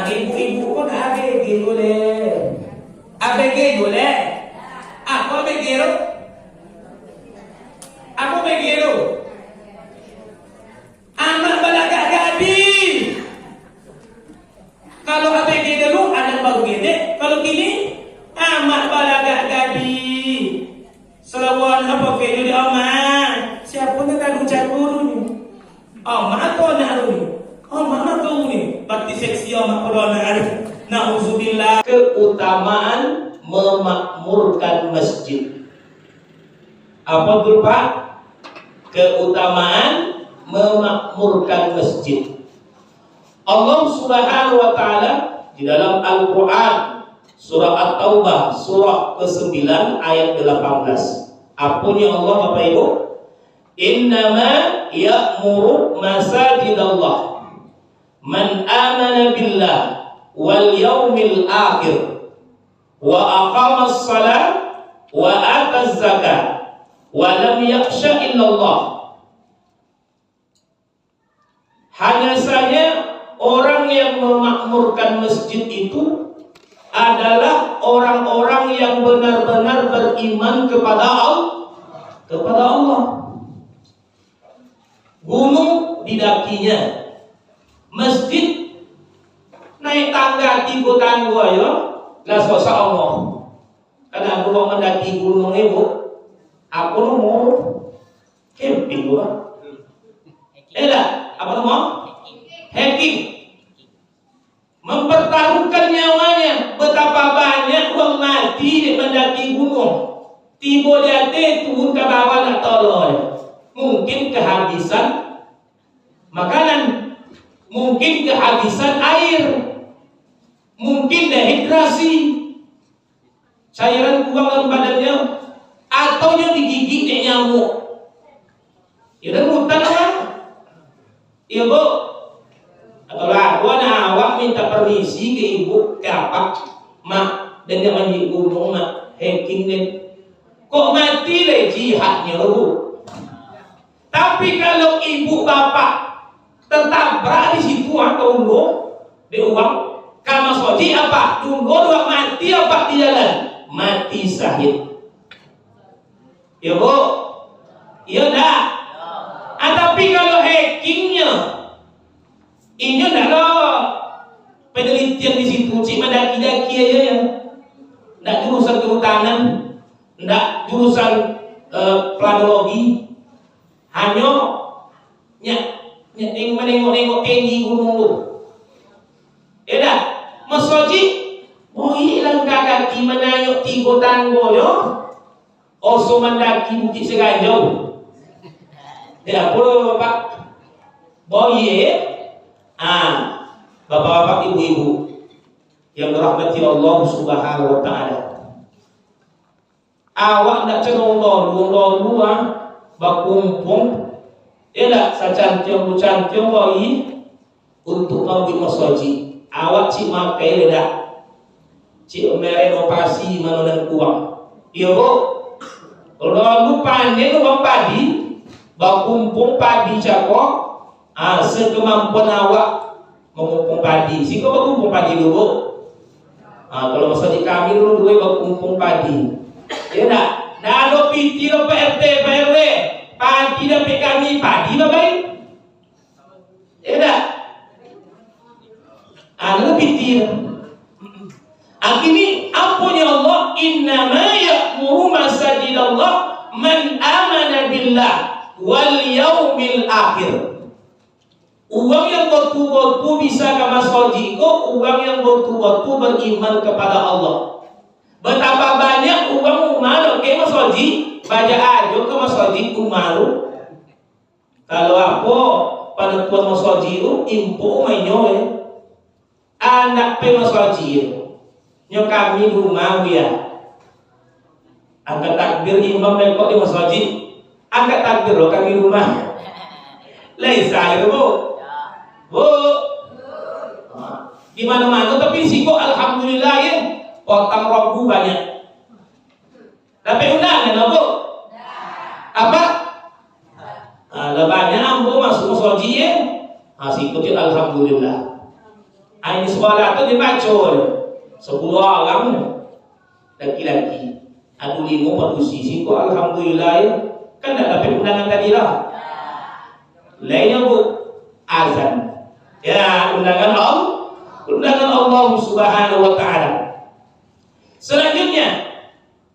ibu-ibu pun ABG boleh. ABG boleh. Aku ABG lo. Aku ABG lo. Anak balaga gadi. Kalau ABG dulu anak baru gede. Kalau kini anak balaga gadi. Selawan apa video di aman. Siapa yang tak ucap guru ni? Amat atau anak ni? Amat atau ni? Bakti seksi amat kalau anak ni. Nauzubillah. Keutamaan memakmurkan masjid. Apa tu Pak? Keutamaan memakmurkan masjid. Allah Subhanahu wa taala di dalam Al-Qur'an surah At-Taubah surah ke-9 ayat 18. Apanya Allah Bapak Ibu? Innama ya'muru masajidallah man amana billah wal yaumil akhir wa aqamas salat wa ataz zakat wa lam yakhsha illallah. Hanya saja orang yang memakmurkan masjid itu adalah orang-orang yang benar-benar beriman kepada Allah. Gunung didakinya, masjid naik tangga 3 tangga ya, lah susah Allah. Karena aku mau mendaki gunung ibu, aku mau camping gua. Apa mau? Hiking. Mempertaruhkan nyawanya. Betapa banyak orang mati di mendaki gunung. Tiba jatuh turun ke bawah nak tolong. Mungkin kehabisan makanan, mungkin kehabisan air, mungkin dehidrasi, cairan kurang dalam badannya, atau yang digigit oleh nyamuk. Ya dan hutan kan? Ya bu, atau lah, awak minta permisi ke ibu, ke apa, mak, dan jangan di gunung mak, hiking deh. Kok mati deh jihadnya bu? Tapi kalau ibu bapak tertabrak di situ atau tunggu di uang, kamu soji apa? Tunggu dua mati apa di jalan? Mati syahid. Ya bu, iya dah. Tapi kalau hackingnya, ini dah loh penelitian di situ, cuma daki-daki aja ya. Nggak jurusan kehutanan, nggak jurusan planologi. Hanya menengok-nengok tinggi gunung lu. Ya dah, masoji oh hilang kaki menayuk 3 tangga yo. Oso mendaki bukit Segajau. Ya, boleh Bapak. Boye. Bapak-bapak, ibu-ibu yang dirahmati Allah Subhanahu wa taala. Awak ndak cenong lalu bakumpung tidak sacantiong boi untuk ngambil masoji. Awak cik makai tidak cik merenovasi manonan uang. Iya bu, lalu panen uang padi, bakumpung padi cakok, sekemampuan awak mengumpung padi. Siko bakumpung padi dulu. Kalau masoji kami dulu bakumpung padi. Ya nak. Nah, lo piti lo PRT, PRW, padi dapat kami padi bapak. Ya dah. Lo piti. Akhirnya apanya Allah? Innama ya'muru masajidallah man amana billah wal yaumil akhir. Uang yang betul-betul bisa ke masjid itu uang yang betul-betul beriman kepada Allah. Betapa banyak uang malu ke masjid, baca aja ke masjid malu. Kalau apa pada tuan masjid itu impo mainyo anak pe masjid. Nyo kami rumah ya. Angkat takbir imam mereka di masjid. Angkat takbir lo kami rumah. Laisa itu bu. Bu. Di mana-mana tapi siko alhamdulillah ya. Potong robu banyak. Tapi undangan bu? Apa? Lebannya ambo masuk masjid ya. Masih ikutin alhamdulillah. Ini sekolah tu dia macul 10 orang laki-laki. Ada 5 posisi kok alhamdulillah ya. Kan dah dapat undangan tadi lah. Lainnya bu azan. Ya, undangan Allah Subhanahu wa taala. Selanjutnya,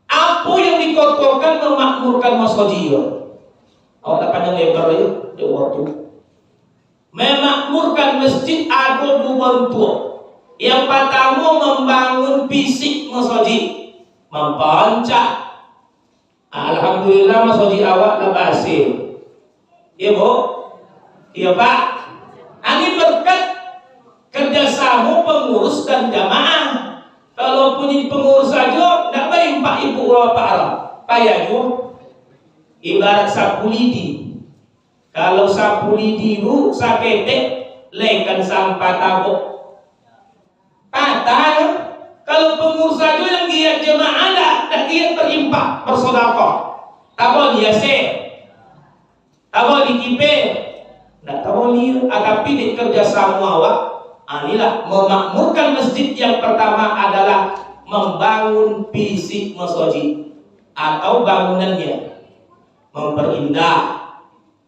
apa yang dikotorkan memakmurkan masjid? Awak tak pandang lebar ya, dia waktu. Memakmurkan masjid ada 2 bentuk. Yang pertama membangun fisik masjid, mempencak. Alhamdulillah masjid awak dah berhasil. Ya bu, ya pak. Ini berkat kerjasama pengurus dan jamaah. Kalau punya pengurus saja, tak baik pak ibu bapak Arab. Payah juga. Ibarat sapu lidi. Kalau sapu lidi itu saketek, lekan sampah tabuk. Patah ya. Kalau pengurus saja yang giat jemaah tak giat berimpak, bersedekah. Tak boleh hiasi. Tak boleh dikipe. Tak boleh. Tapi di kerjasama awak, inilah memakmurkan masjid yang pertama adalah membangun fisik masjid atau bangunannya. Memperindah,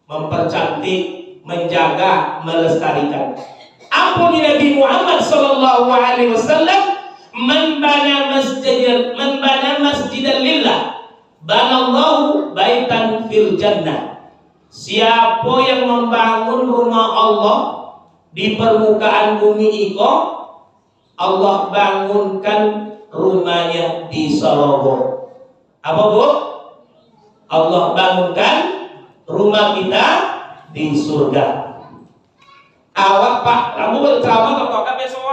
mempercantik, menjaga, melestarikan. Apa Nabi Muhammad sallallahu alaihi wasallam, man bana masjidan lillah, banallahu baitan fil jannah. Siapa yang membangun rumah Allah di permukaan bumi iko, Allah bangunkan rumahnya di surga. Apa bu? Allah bangunkan rumah kita di surga. Awak pak, kamu berceramah atau apa besok?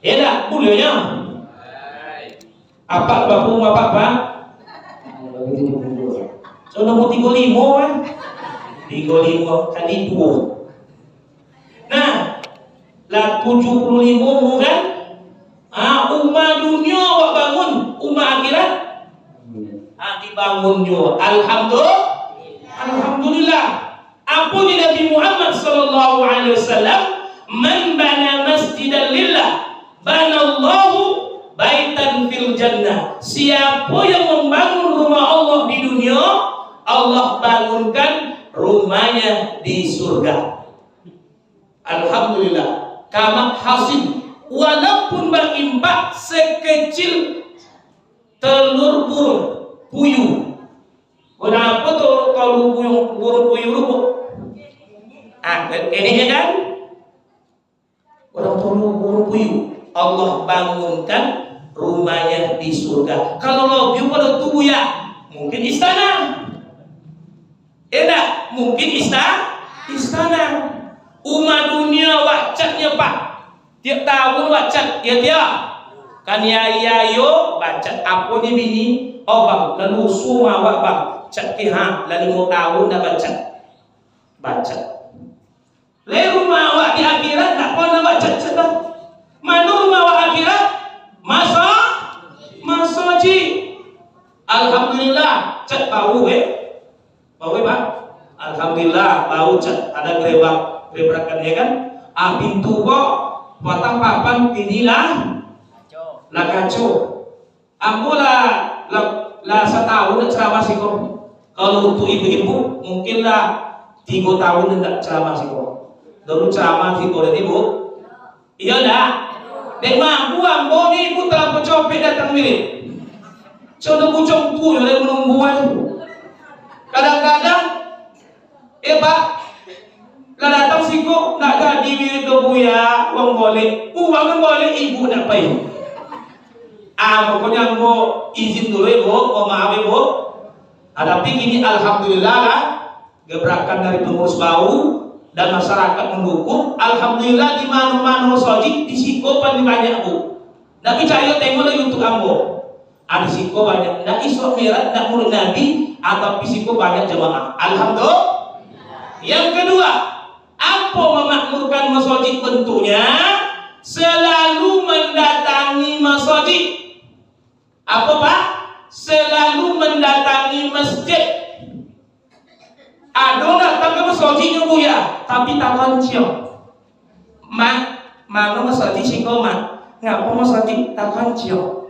Ya dah, bolehnya. Apa bapu bapak pak? So nombor 35 kan? 35 kali 2. Nah, lah 75 kan? Umat dunia awak bangun, umat akhirat dibangun juga. Alhamdulillah. Apa ni Nabi Muhammad sallallahu alaihi wasallam, man bana masjidan lillah, banallahu baitan fil jannah. Siapa yang membangun rumah Allah di dunia, Allah bangunkan rumahnya di surga. Alhamdulillah. Kama hasil, walaupun berimpak sekecil telur burung puyuh. Kenapa tu kalau burung puyuh itu? Ini kan? Orang telur burung puyuh, Allah bangunkan rumahnya di surga. Kalau lebih pada tubuh ya, mungkin istana. Tidak, mungkin istana. Umat dunia wacatnya pak. Tiap tahun wacat, ya tiap. Kan ya yo baca apa ni bini? Oh bang, lalu semua awak bang. Cat pihak, lalu 5 tahun dah baca. Le rumah awak di akhirat tak pernah baca bang. Mana rumah awak akhirat? Masa ji. Alhamdulillah, cat bau bau bang. Alhamdulillah bau cat ada gerebakan ya kan? Pintu kok potong papan pinilah kacau. Aku lah setahun ceramah sih kok. Kalau untuk ibu-ibu mungkinlah 3 tahun tidak ceramah sih kok. Dulu ceramah sih kok dan ibu. Iya dah. Dek mampu ambo ni ibu telah pencopet datang mirip. Coba pucung tu yang menungguan. Kadang-kadang, pak, lah datang sih kok nak jadi mirip tu buya, uang boleh, ibu nak payah. Pokoknya mau izin dulu ibu, mau maaf ibu. Tapi gini alhamdulillah lah, gebrakan dari pengurus bau dan masyarakat mendukung. Alhamdulillah di mana-mana masjid di siko paling banyak bu. Tapi cari tengok lagi untuk ambo. Di siko banyak. Nak Isra Mi'raj, nak murid Nabi, atau di siko banyak jemaah. Alhamdulillah. Yang kedua, apa memakmurkan masjid bentuknya? Selalu mendatangi masjid. Apa pak? Selalu mendatangi masjid. Ada datang ke masjidnya bu ya, tapi tak lancang. Mano masaji si komat, ngapa masaji tak kancil?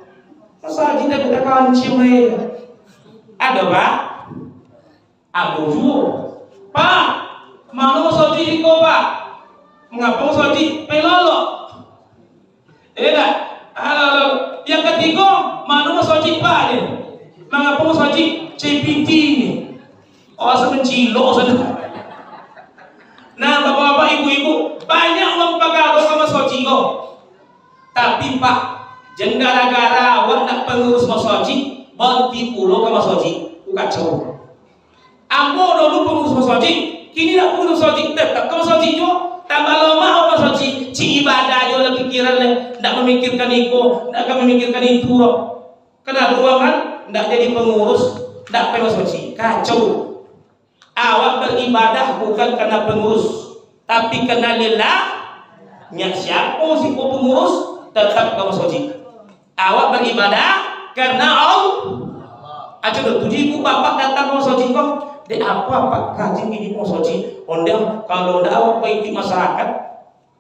Masaji tak kita kancil nih. Ada pak? Ada juga. Pak, mano masaji si komat, ngapa masaji pelolo? Tidak. Halo. Yang ketiga, mano masaji pak nih, ngapa masaji CPT nih? Oh semencilo sana. Nah bapak-bapak ibu-ibu banyak uang pegawai sama sojigo. Tapi pak, jangan gara-gara awak nak pengurus masoji, banti pulau ke masoji, kacau. Ambo dulu pengurus masoji, kini nak pengurus masoji, tetap ke masoji jo. Tambah lama awak masoji, ci ibadah jo lagi pikiran le, nak memikirkan iko, nak memikirkan itu. Kenapa uang kan? Nak jadi pengurus, nak pengurus masoji, kacau. Awak beribadah bukan karena pengurus, tapi karena lillah. Nyak siapa si pengurus tetap kamu soji. Awak beribadah karena Allah. Aja tuh ibu bapak datang mau soji kok. Dek apa rajin ini mau soji. Ondel kalau dah awak baik masyarakat,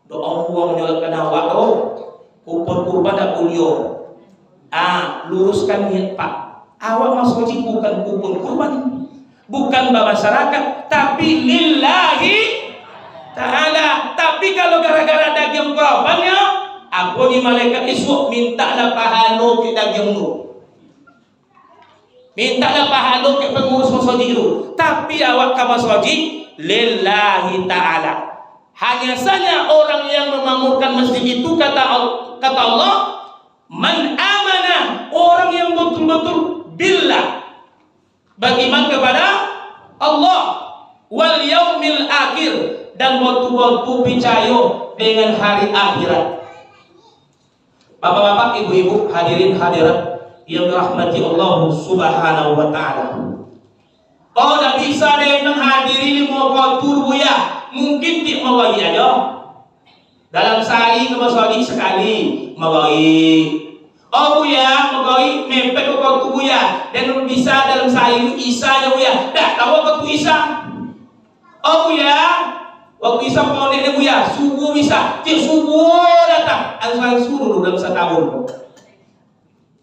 doa Allah menyelamatkan awak tuh. Kurban dak ulio. Luruskan niat pak. Awak mau soji bukan kurban. Bukan masyarakat, tapi lillahi ta'ala. Tapi kalau gara-gara daging korbannya, aku di malaikat isuk minta lah pahala ke daging lu, minta lah pahala ke pengurus masoji itu. Tapi awak ke masoji lillahi ta'ala. Hanya saja orang yang memakmurkan masjid itu kata Allah, man amana, orang yang betul-betul billah, beriman kepada Allah, wal yaumil akhir, dan waktu-waktu percaya dengan hari akhirat. Bapak-bapak, ibu-ibu, hadirin hadirat yang dirahmati Allah Subhanahu wa taala. Oh, tak bisa deh menghadiri mau kotor buya, mungkin tidak mau bagi aja. Dalam sehari ke masjid sekali mau bagi. Oh buya, megoi mepet waktu buya, dan bisa dalam sehari isa ya buya. Dah tahu waktu isa. Oh buya, waktu isa pondoknya buya, subuh bisa, cik subuh datang, asal suruh dalam setahun.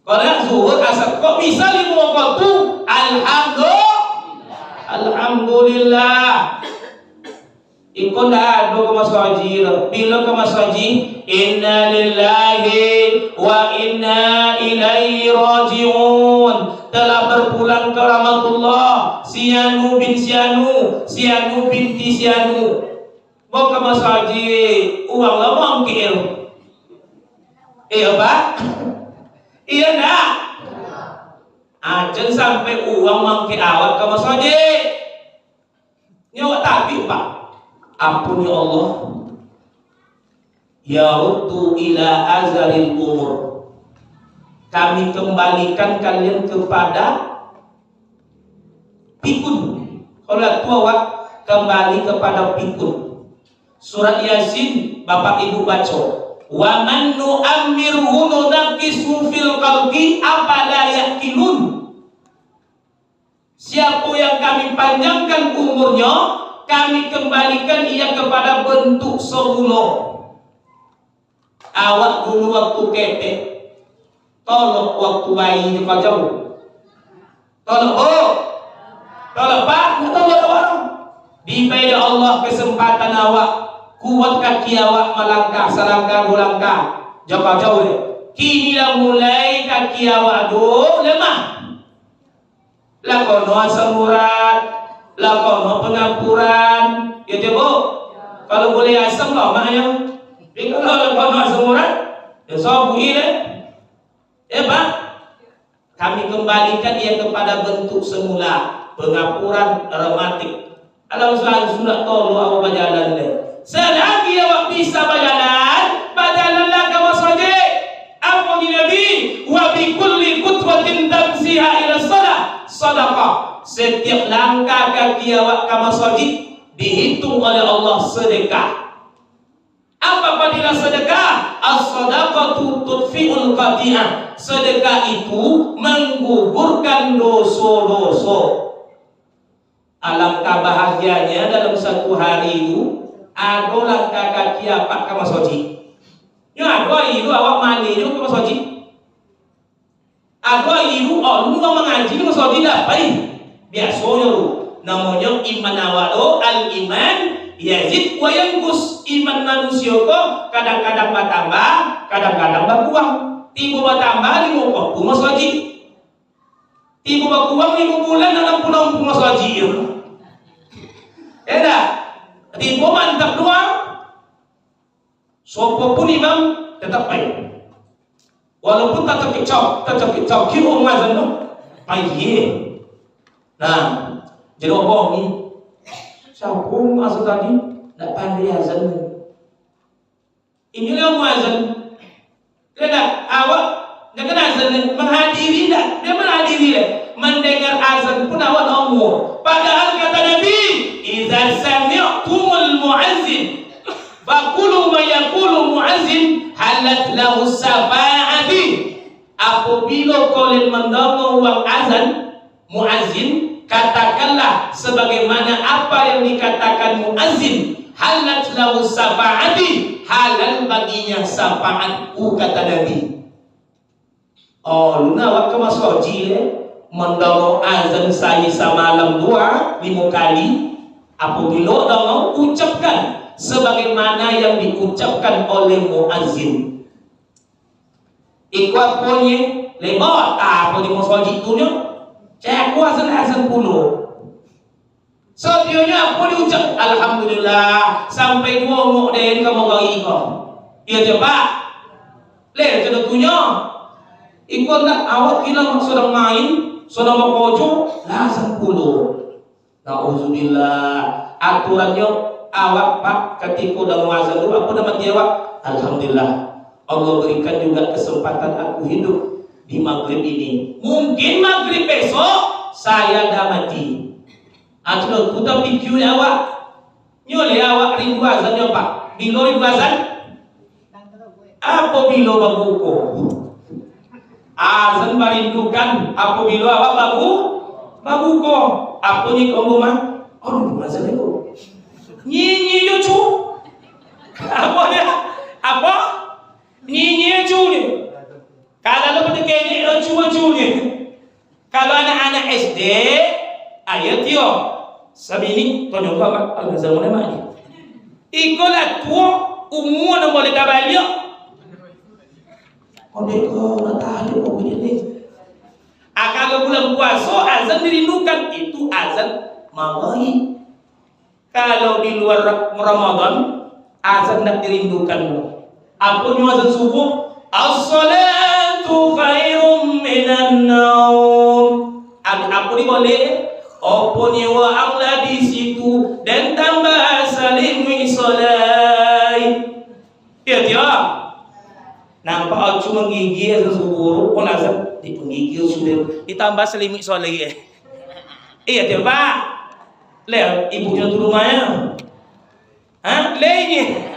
Kalau zuhur asar kok bisa 5 waktu? Alhamdulillah. Ikon dah do ke masjid. Bila ke masjid, inna lillahi wa inna ilaihi rajiun. Telah berpulang ke rahmatullah Sianu bin Sianu, Sianu binti Sianu. Bawa ke masjid, uang lama mungkin. Iya pak? Iya nak? Jangan sampai uang mungkin awak ke masjid. Nyawa tapi pak. Ampun ya Allah, ya ruddu ila azalil umur, kami kembalikan kalian kepada pikun. Kalau tua kembali kepada pikun. Surat Yasin Bapak Ibu baca, wa man nu'ammirhu nunaqqisu fil khalqi afala yaqilun. Siapa yang kami panjangkan umurnya, kami kembalikan ia kepada bentuk semula. Awak dulu waktu ketek, tolong waktu bayi juga jauh. Tolong pak, tolong. Diberi Allah kesempatan awak, kuat kaki awak melangkah selangkah 2 langkah, jauh. Kini dah mulai kaki awak lemah. Lakono asam urat, lakono pengapuran, ya coba. Kalau boleh asam lah maknya. Tapi kalau lakono asam urat, ya sabu ini. Pak, kami kembalikan ia kepada bentuk semula, pengapuran rematik. Kalau sudah tolong awak berjalan deh. Selagi awak bisa berjalanlah ke masjid. Apa ni Nabi? Wa bi kulli qutwatin tamsiha ila sadaqah. Setiap langkah kaki awak ke masjid dihitung oleh Allah sedekah. Apa fadilah sedekah? As-sadaqatu tudfi'ul qati'ah. Sedekah itu menggugurkan dosa-dosa. Alangkah bahagianya dalam satu hari itu ada langkah kaki apa ke masjid. Ya, dua itu awak mandi juga ke masjid. Dua itu, lu mau mengaji ke masjid apa ini? Biasanya lu, namanya iman awak tu al-iman yazid wa yanqus. Iman manusia kok kadang-kadang bertambah, kadang-kadang berkurang. Tiba bertambah 5 waktu masjid. Tiba berkurang 5 bulan dalam pulang masjid. Ya dah. Tiba mantap doang. Sopo pun imam tetap baik. Walaupun tak terkicau, kira mazan tu, baik. Nah, jadi orang ni, siapa masa tadi nak pandai azan ni? Inilah azan. Lihat awak nak kena azan ni menghadiri tak? Dia menghadiri tak? Mendengar azan pun awak umur. Padahal kata Nabi, "Idza sami'tumul mu'azzin faqulu ma yaqulu mu'azzin halat lahu safa'ati." Apabila kalian mendengar orang azan muazzin, katakanlah sebagaimana apa yang dikatakan muazzin, halat lahu safa'ati, halal baginya syafaatku, kata Nabi. Oh, lu nak ke masjid mendengar azan saya semalam 5 kali. Apabila dengar, ucapkan sebagaimana yang diucapkan oleh muazzin. Ikut punya lebar tak apa di masjid tu nya. Cek azan puluh. So dia apa diucap? Alhamdulillah sampai 2 ngok den kamu gari kau. Ia coba. Le tentunya ikut nak awak kira sedang main, sedang berkojo, azan puluh. Nauzubillah. Aturannya awak pak ketika dalam azan tu apa nama dia awak? Alhamdulillah. Allah berikan juga kesempatan aku hidup di maghrib ini. Mungkin maghrib besok saya dah mati. Atau kita pikir awak nyole awak rindu azan ya pak. Bila rindu azan? Apabila babuko. Azan barindukan apabila awak babuko. Apa ni kamu mah? Oh, azan itu. Nyi lucu. Apa dia? Apa? Nyi ni. Kalau lu pada kene lucu ni. Kalau anak-anak SD, ayat dia. Sabini tonyo apa al-azan mana mani. Ikola tua umur nak boleh kabaliak. Kau nak tahu kau punya ni. Kalau bulan puasa azan dirindukan, itu azan maghrib. Kalau di luar Ramadan azan nak dirindukan. Apa ni azan subuh? As-salatu khairum minan naum. Apa ni boleh? Apa ni wa angla di situ dan tambah saling misalai. Ya dia. Nampak cuma gigi azan subuh, pun azan di penggigil sudah ditambah selimut soleh. Iya dia pak. Le ibunya tu rumahnya. Hah? Le ini.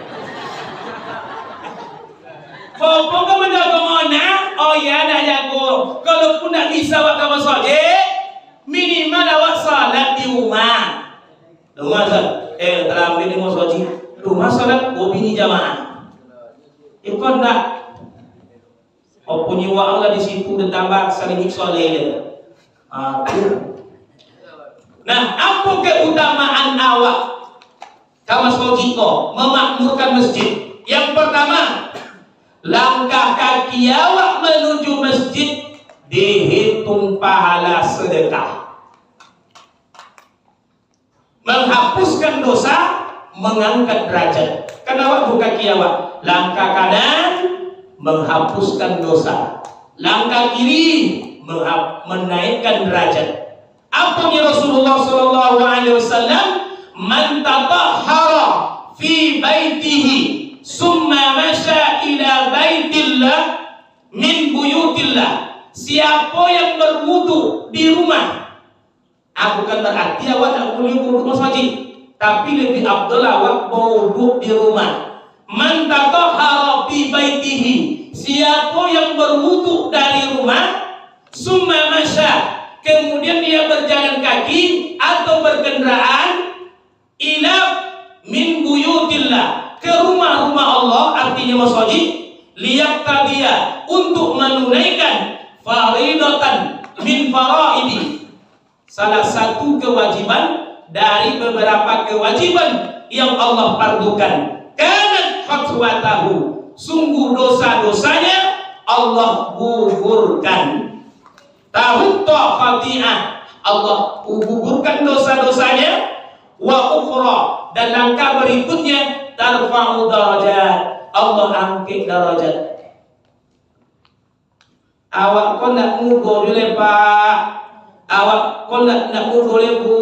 Kau kau menjaga mana? Oh ya nak jago. Kalau pun nak bisa awak kamu solat, minimal awak salat di rumah. Rumah salat. Dalam ini mau solat. Rumah salat bini jamaah. Ikut tak? Oh punya wa Allah di situ ditambah saling soleh. Nah, apa keutamaan awak kamu solat memakmurkan masjid? Yang pertama, langkah kaki awak menuju masjid dihitung pahala sedekah. Menghapuskan dosa, mengangkat derajat. Kan awak buka kaki awak, langkah kanan menghapuskan dosa, langkah kiri menaikkan derajat. Apa yang Rasulullah sallallahu alaihi wasallam, man tatahhara fi baitihi summa masya ila baitillah min buyutillah. Siapa yang berwudu di rumah, bukan berarti awak tak boleh wudu masjid, tapi lebih afdal awak berwudu di rumah. Man tatahhara fi baitihi, siapa yang berwudu dari rumah, summa masya, kemudian dia berjalan kaki atau berkendaraan, ila min buyutillah, ke rumah-rumah Allah, artinya masjid, liyaqtadiya, untuk menunaikan faridatan min faraidi, salah satu kewajiban dari beberapa kewajiban yang Allah fardukan. Kanat khatwatahu, sungguh dosa-dosanya Allah gugurkan. Tahutta khati'ah, Allah gugurkan dosa-dosanya. Wa ukhra, dan langkah berikutnya tarfa'u darajat, Allah angkat darajat. Awak kau nak mudo boleh pak, awak kau nak mudo boleh bu,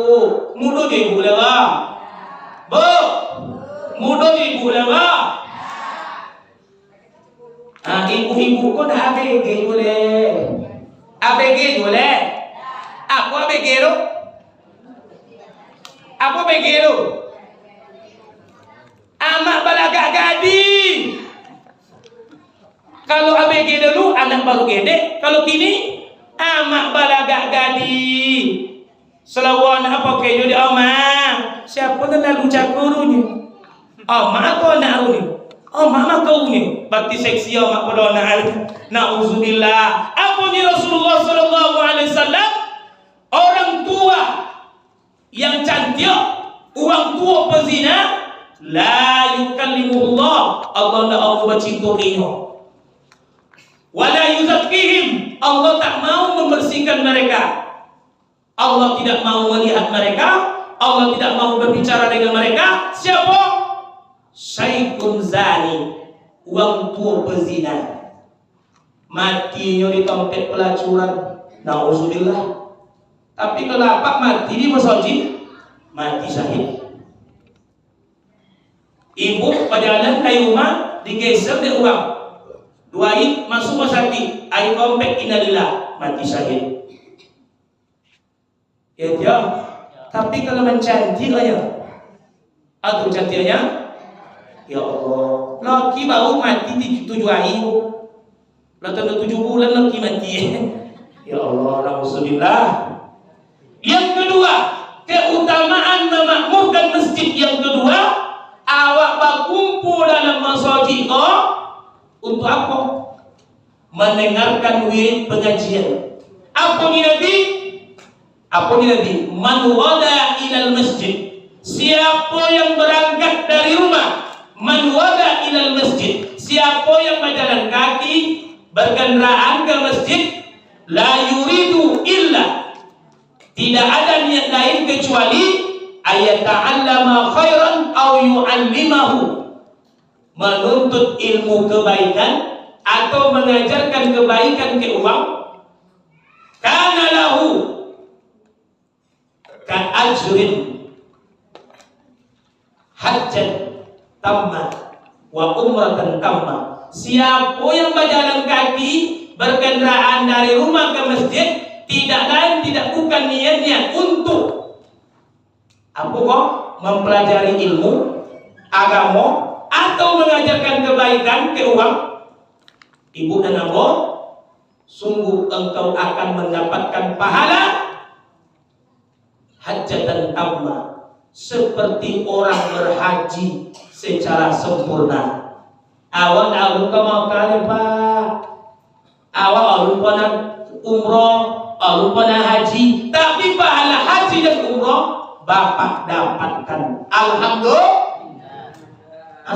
mudo je boleh pak, bu, mudo je boleh pak. Ibu-ibu kau nak ABG boleh, ABG boleh, aku ABG tu, aku ABG tu. Amak balagak gading. Kalau ABG dulu anak baru gede, kalau kini amak balagak gading. Selawan apa kayu di amak? Siapa nak lalu cakurunya? Amak atau anak ni? Amak kau ni. Bakti seksi amak pada anak. Nauzubillah. Apa ni Rasulullah sallallahu alaihi wasallam? Orang tua yang cantik, orang tua pezina, la yukallimuhullah, Allah tak mau bercinta. Wala yuzakkihim, Allah tak mau membersihkan mereka. Allah tidak mau melihat mereka, Allah tidak mau berbicara dengan mereka. Siapa? Syekhun zani, orang tua pezina, matinya di tempat pelacuran. Nauzubillah. Tapi kalau apa mati di masjid, mati syahid. Ibu perjalanan ke rumah digeser dia uang. Dua id masuk rumah sakit, air kompak innalillah, mati syahid. Ya dia. Tapi kalau mencantik aja, atau cantiknya, ya Allah, laki baru mati di 7 hari, lalu 7 bulan laki mati. Ya Allah, alhamdulillah. Yang kedua, keutamaan memakmurkan masjid. Yang kedua, awak berkumpul dalam masjid untuk apa? Mendengarkan wirid pengajian. Apa ni Nabi? Apa ni Nabi? Man wada ilal masjid, siapa yang berangkat dari rumah. Man wada ilal masjid, siapa yang berjalan kaki, berkendaraan ke masjid. La yuridu illa, tidak ada niat lain kecuali ayata'allama khairan aw yu'allimahu, menuntut ilmu kebaikan atau mengajarkan kebaikan ke orang. Kana lahu ka ajrin hajjan tamma wa umratan tamma. Siapa yang berjalan kaki, berkendaraan dari rumah ke masjid, tidak lain tidak bukan niatnya untuk apa kok? Mempelajari ilmu agama atau mengajarkan kebaikan ke orang. Ibu dan abang, sungguh engkau akan mendapatkan pahala hajatan tamma, seperti orang berhaji secara sempurna. Awak tak mau kali pak, awak lupa nak umroh, lupa nak haji, tapi pahala haji dan umroh bapak dapatkan. Alhamdulillah.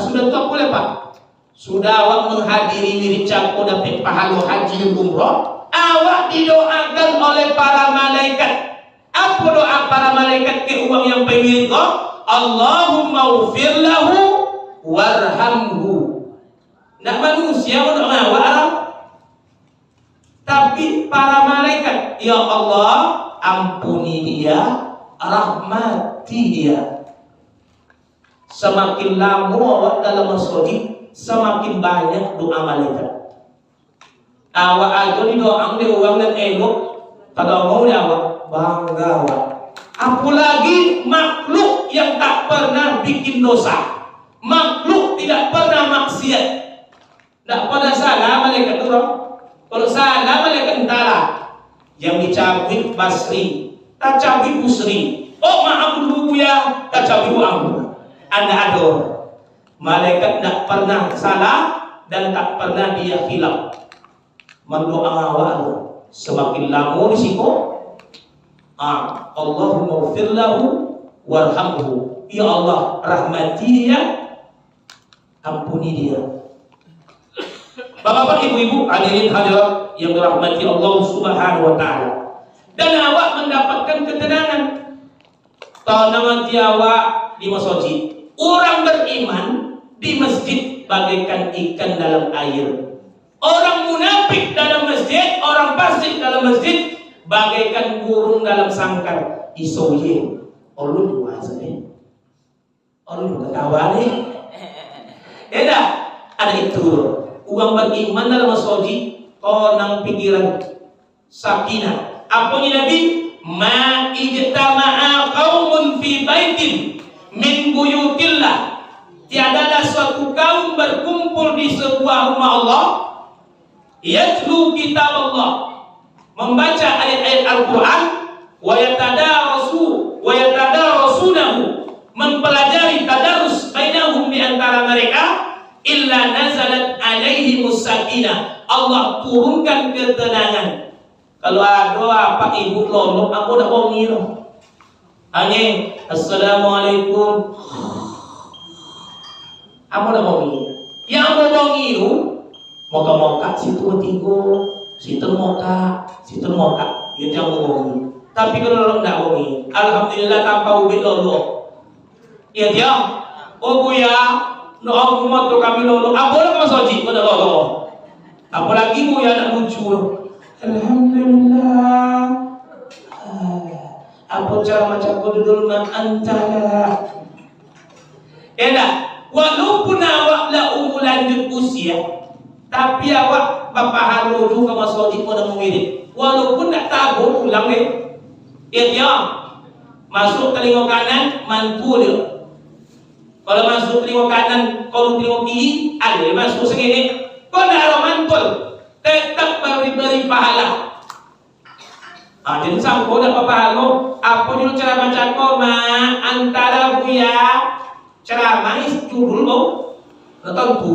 Sudah tak boleh pak. Sudah awak menghadiri wirid cakap dapat pahala haji dan umroh. Awak didoakan oleh para malaikat. Apa doa para malaikat ke uang yang pengen kau? Allahumma ufir lahu warhamhu. Nak manusia untuk awak, tapi para malaikat, ya Allah ampuni dia, rahmati dia. Semakin lama awak dalam masjid, semakin banyak doa malaikat. Awak aja di doa dia orang dan elok, kalau mau dia awak bangga awak. Apalagi makhluk yang tak pernah bikin dosa, makhluk tidak pernah maksiat. Tak pada salah malaikat turun. Kalau salah malaikat entahlah. Yang dicabut Basri, tak cabut Busri. Oh maaf dulu ya, tak cabut aku. Anda ada. Malaikat tak pernah salah, dan tak pernah dia hilaf. Mendoa awak semakin lama risiko. Allahumma ighfir lahu warhamhu. Ya Allah, rahmati dia, ampuni dia. Bapak-bapak, ibu-ibu, hadirin hadirat yang dirahmati Allah Subhanahu wa taala. Dan awak mendapatkan ketenangan. Tanamati awak di masjid. Orang beriman di masjid bagaikan ikan dalam air. Orang munafik dalam masjid, orang fasik dalam masjid bagaikan burung dalam sangkar. Isoye, ulun puasa ni, ulun ketawa ni. Eda, ada itu. Uang beriman dalam masjid, nang pikiran sakinah. Apa ni Nabi? Ma ijtama'a qaumun fi baitin min buyutillah. Tiadalah suatu kaum berkumpul di sebuah rumah Allah, yatlu kitab Allah, membaca ayat-ayat Al-Quran, wa yatadarasunahu, mempelajari tadarus bainahum, di antara mereka, illa nazalat alaihimus sakinah, Allah turunkan ketenangan. Kalau ada apa ibu lolok, aku nak bongi tu. Hanya assalamualaikum, aku nak bongi. Yang aku bongi tu, moga-moga situ tigo, situ moga. Itu yang aku bongi. Tapi kalau lolok tak bongi, alhamdulillah tanpa ubit lolok. Ya dia, oh buya, no aku mau tu kami lolok. Apa nak masuk kau nak lolok? Apalagi buya nak muncul. Alhamdulillah. Apa cara macam kau duduk dengan antara? Enak. Walaupun awak lah lanjut usia, tapi awak bapa halu juga masuk di pada murid. Walaupun tak tahu ulang ni, dia masuk telinga kanan mantul dia. Kalau masuk telinga kanan, kalau telinga kiri, ada masuk segini. Kau dah mantul, tetap beri pahala. Jadi sangko dah pahala. Apa dulu cara baca kau antara buya ceramah judul kau tentu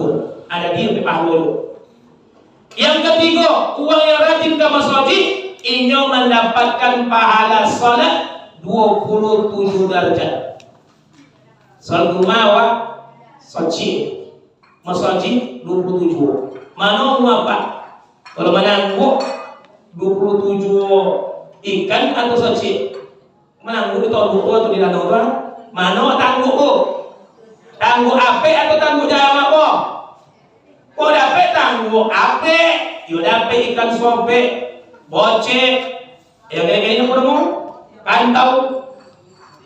ada dia pahala dulu. Yang ketiga, uang yang rajin ke masjid ini mendapatkan pahala salat 27 darjat. Salat rumah soci masjid 27. Mana apa? Kalau menangguk 27 ikan atau soci, menangguk di tahun buku atau di danau apa? Mana tangguk tu? Tangguk ape atau tangguk jam apa? Kau dapat tangguk ape? You dapat ikan sope, bocek, yang kayak-kayak ini kau kantau.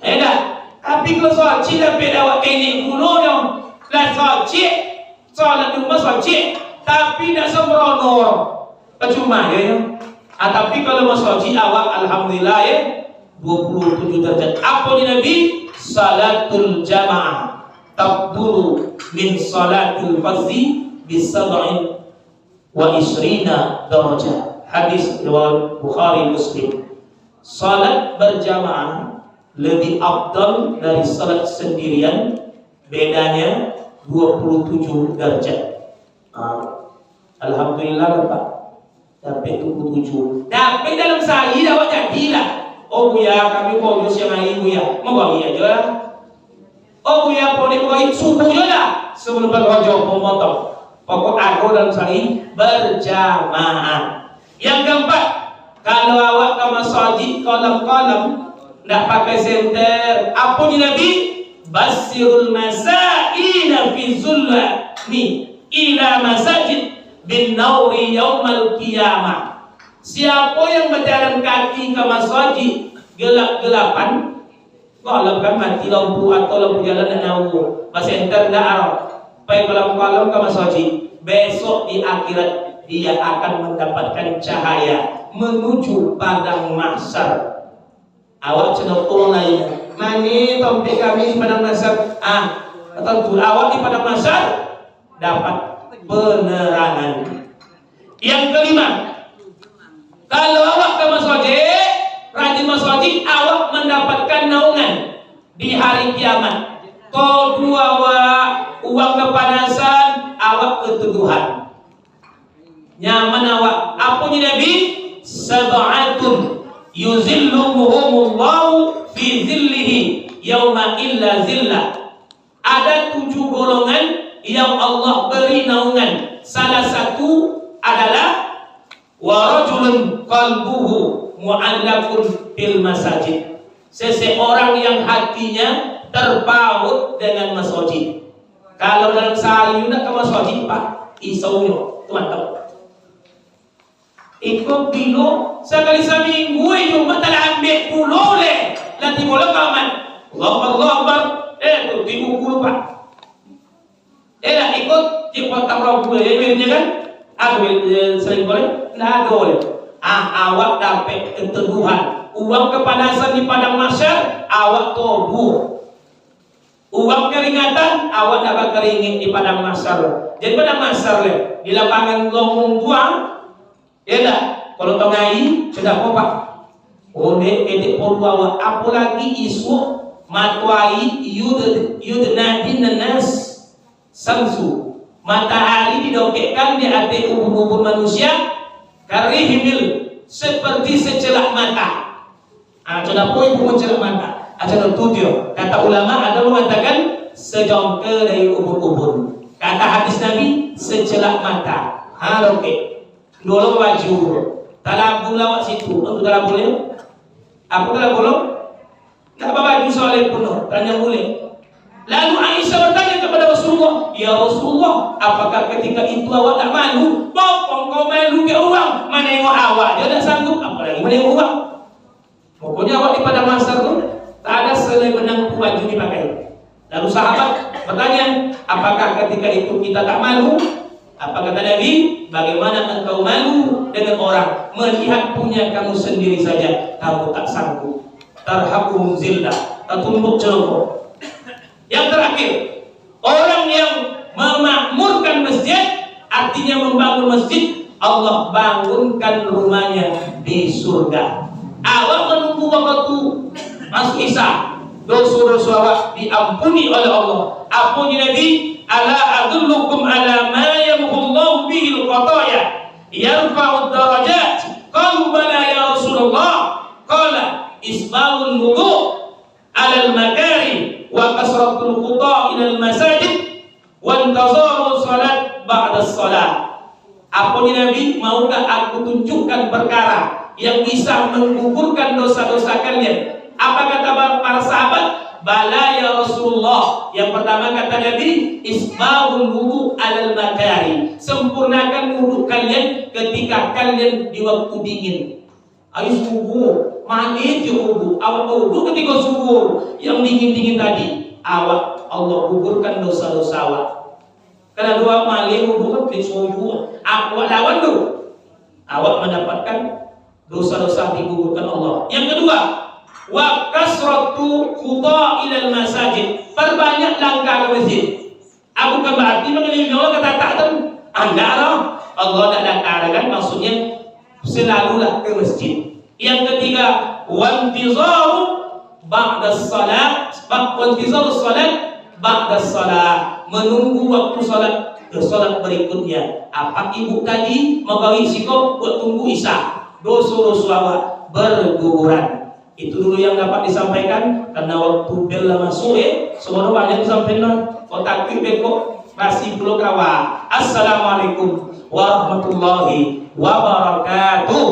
Dah. Tapi kalau soci dapat awak kini kuno dong. Lah soci, solat di rumah soci, tapi tidak sembrono. Percuma ya. Tapi kalau masjid awak alhamdulillah ya 27 derajat. Apa di Nabi? Salatul jamaah tabdulu min salatul fardhi bisab'in wa isrina darajat. Hadis riwayat Bukhari Muslim. Salat berjamaah lebih afdal dari salat sendirian, bedanya 27 derajat. Alhamdulillah Bapak dapat 27. Dapat dalam sehari dah awak jadilah. Oh buya, kami bonus yang hari buya, mau bagi aja lah. Oh buya, boleh bagi subuh je lah sebelum berrojo memotong. Pokok aku dalam sehari berjamaah. Yang keempat, kalau awak ke masjid kolam-kolam tidak pakai senter, apa ni Nabi? Basirul masaina fi zulmi ila masajid bin nauri yaumal qiyamah. Siapa yang berjalan kaki ke masjid gelap-gelapan, kalau kan mati lampu atau lampu jalan dan nauru, pasenter dah arah, pergi kolam-kolam ke masjid, besok di akhirat dia akan mendapatkan cahaya menuju padang mahsyar. Awak cenderung orang lain, mani tompi kami di padang mahsyar. Tentu awak di padang mahsyar dapat penerangan. Yang kelima, kalau awak ke masjid, rajin masjid, awak mendapatkan naungan di hari kiamat. Kau dua uang kepanasan, awak keteduhan. Nyaman awak. Apa ni Nabi? Sab'atun yuzilluhumullahu fi zillihi yauma illa zillah. Ada 7 golongan yang Allah beri naungan. Salah satu adalah wa rajulun qalbuhu mu'allaqun bil masajid. Seseorang yang hatinya terpaut dengan masjid. Kalau dalam sehari nak ke masjid Pak, isaunya teman-teman. Ikut dulu sekali seminggu itu mata ambil pulau le, nanti boleh kaman. Allah Akbar, tu tibu puluh Pak. Lah ikut di potong rambut ya kan? Aku sering boleh, nggak boleh. Awak dapat keteduhan. Uang kepanasan di padang mahsyar, awak tobu. Uang keringatan, awak dapat keringin di padang mahsyar. Jadi padang mahsyar le, di lapangan lomong buang, ya dah. Kalau tongai sudah apa Pak? Oh dek edek awak. Apalagi isu matwai yudnadin nas samsu. Matahari didokekkan di atas ubun-ubun manusia karihimil seperti secelak mata. Sudah poin pun secelak mata. Sudah tujuh. Kata ulama ada mengatakan sejongke dari ubun-ubun. Kata hadis Nabi secelak mata. Oke. Dulu baju. Talabul lawat situ. Itu talabul ya? Apa talabul? Tak apa baju soalnya penuh. Tanya boleh. Lalu Aisyah bertanya kepada Rasulullah, ya Rasulullah, apakah ketika itu awak tak malu? Bokong kau malu ke orang? Menengok awak dia tak sanggup, apalagi menengok orang. Pokoknya awak di padang mahsyar tu tak ada selain benang baju dipakai. Lalu sahabat bertanya, apakah ketika itu kita tak malu? Apa kata Nabi? Bagaimana engkau malu dengan orang melihat punya kamu sendiri saja kamu tak sanggup? Tarhaquhum zillah, tatumbuk celoko. Yang terakhir, orang yang memakmurkan masjid, artinya membangun masjid, Allah bangunkan rumahnya di surga. Awak menunggu waktu masuk Isya, dosa-dosa awak diampuni oleh Allah. Apa ni Nabi? Ala adullukum ala ma yamhullahu bihi al-khataya yarfa'u darajat. Qalu bala ya Rasulullah. Qala isba'ul wudu' ala al-makari wa kasratul quta ila al-masajid wa intazaru salat ba'da salat. Apa ni Nabi? Maukah aku tunjukkan perkara yang bisa menggugurkan dosa-dosa kalian? Apa kata para sahabat? Bala ya Rasulullah. Yang pertama kata Nabi, isbahul wudu alal makari. Sempurnakan wudu kalian ketika kalian di waktu dingin. Ayo subuh, mandi wudu. Awak wudu ketika subuh yang dingin-dingin tadi. Awak Allah gugurkan dosa-dosa awak. Karena dua mali wudu di subuh. Awak lawan tu. Awak mendapatkan dosa-dosa digugurkan Allah. Yang kedua, wa kasratu khuta ilal masajid. Perbanyak langkah ke masjid. Aku kan berarti mengelilingi Allah kata tak tahu. Anda Allah tak datang kan, maksudnya selalulah ke masjid. Yang ketiga, wantizaru ba'da salat, wantizaru salat ba'da salat, menunggu waktu salat ke salat berikutnya. Apa ibu tadi magawi sikap buat tunggu Isya, dosa-dosa awak berguguran. Itu dulu yang dapat disampaikan karena waktu bel masuk semua banyak disampaikan. Kau takut bekok masih belum kawan. Assalamualaikum warahmatullahi wabarakatuh.